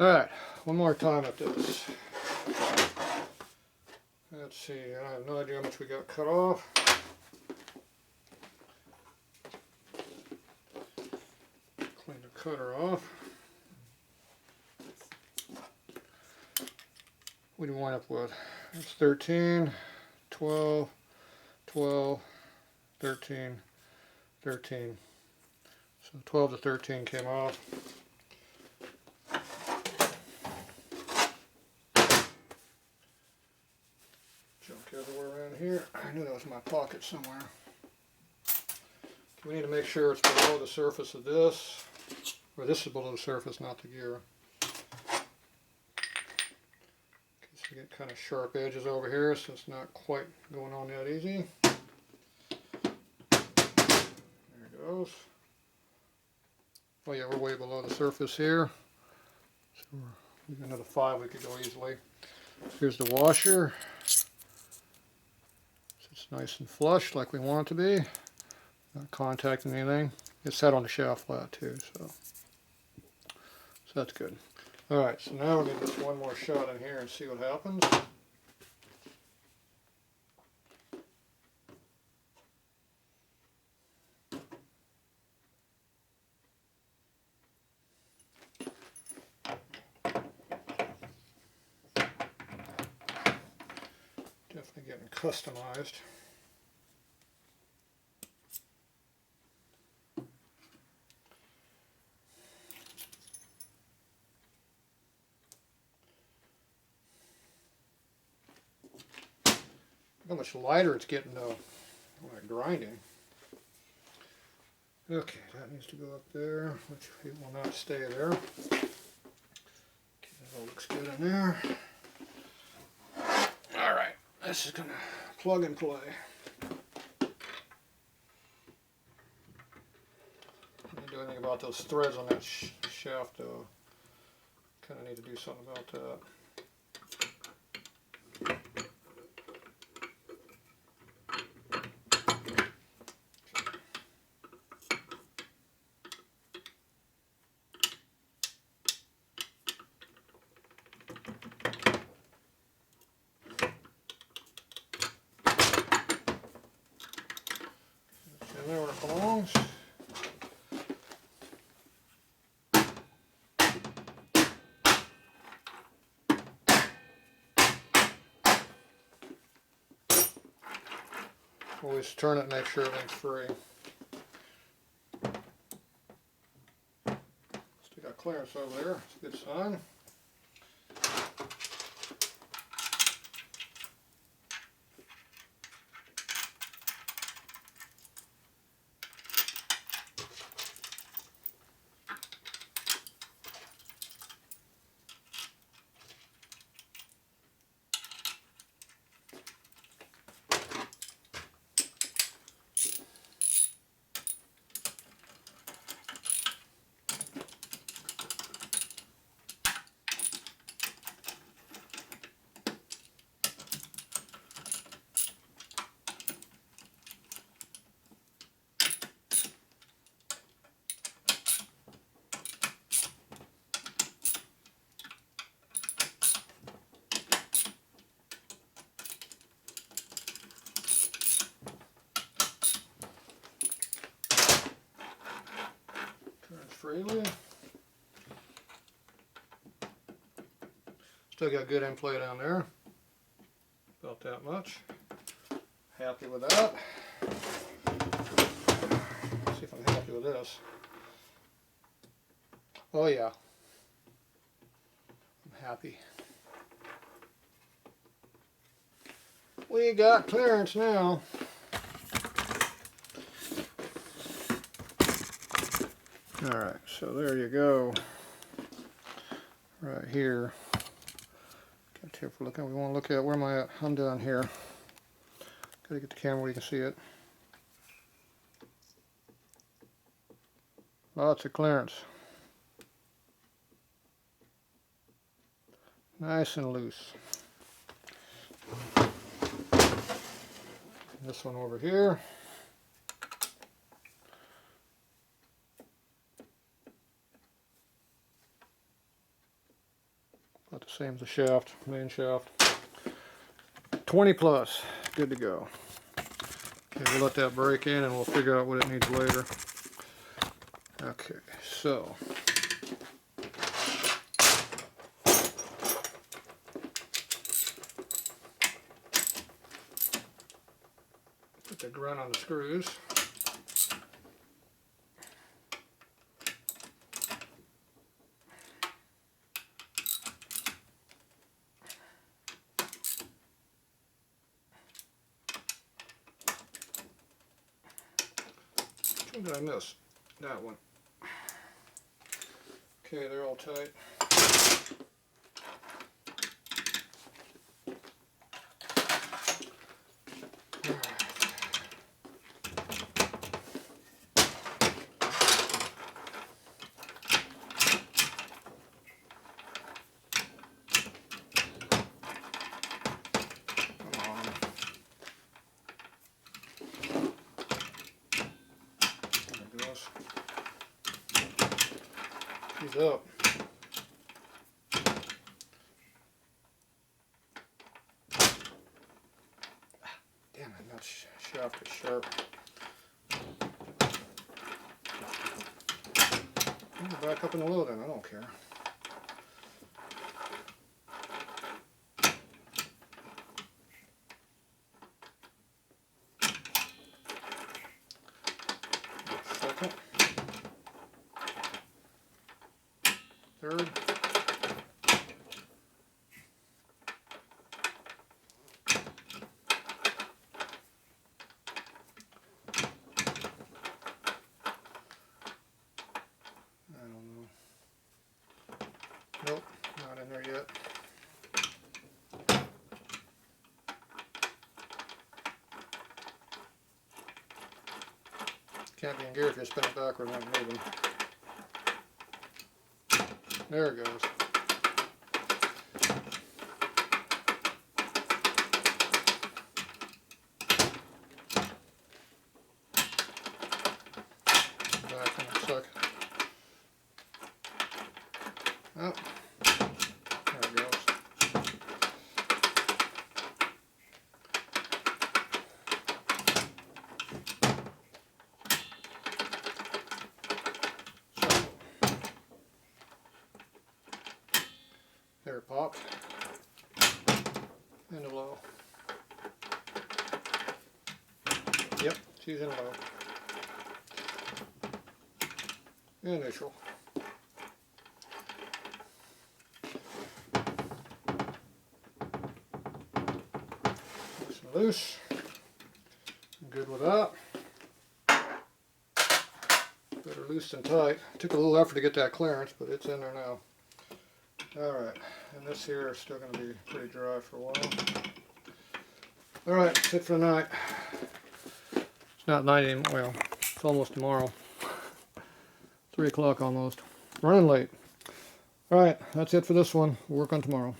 Alright, one more time at this. Let's see, I have no idea how much we got cut off. Clean the cutter off. What do you wind up with? That's 13, 12, 12, 13, 13. So 12 to 13 came off. Junk everywhere around here. I knew that was in my pocket somewhere. We need to make sure it's below the surface of this, or this is below the surface, not the gear. So you get kind of sharp edges over here, so it's not quite going on that easy. There it goes. Oh yeah, we're way below the surface here. So we've got another 5 we could go easily. Here's the washer. So it's nice and flush like we want it to be. Not contacting anything. It's set on the shaft flat too, so that's good. Alright, so now we're going to do one more shot in here and see what happens. Definitely getting customized. How much lighter it's getting though when I'm grinding. Okay, that needs to go up there, which it will not stay there. Okay, that all looks good in there. Alright, this is going to plug and play. Can't do anything about those threads on that shaft though. Kind of need to do something about that. In there where it belongs. Always turn it and make sure everything's free. Still got clearance over there, it's a good sign. Freely. Still got good in-play down there. About that much. Happy with that. Let's see if I'm happy with this. Oh yeah. I'm happy. We got clearance now. Alright, so there you go. Right here. Got here for looking. We want to look at where am I at? I'm down here. Gotta get the camera where you can see it. Lots of clearance. Nice and loose. This one over here. About the same as the shaft, main shaft. 20 plus, good to go. Okay, we'll let that break in and we'll figure out what it needs later. Okay, so put the grunt on the screws. Which one did I miss? That one. Okay, they're all tight. She's up. Damn it, that shaft is sharp. I'll back up in the load then, I don't care. Second. Third. I don't know. Nope, not in there yet. Can't be in gear if you spin it backward when it's moving. There it goes. Back in a sec. Oh, there it goes. There it popped. In the low. Yep, she's in low. Initial. Nice and loose. I'm good with that. Better loose than tight. Took a little effort to get that clearance, but it's in there now. Alright, and this here is still going to be pretty dry for a while. Alright, that's it for the night. It's not night anymore, well, it's almost tomorrow. 3 o'clock almost. Running late. Alright, that's it for this one. We'll work on tomorrow.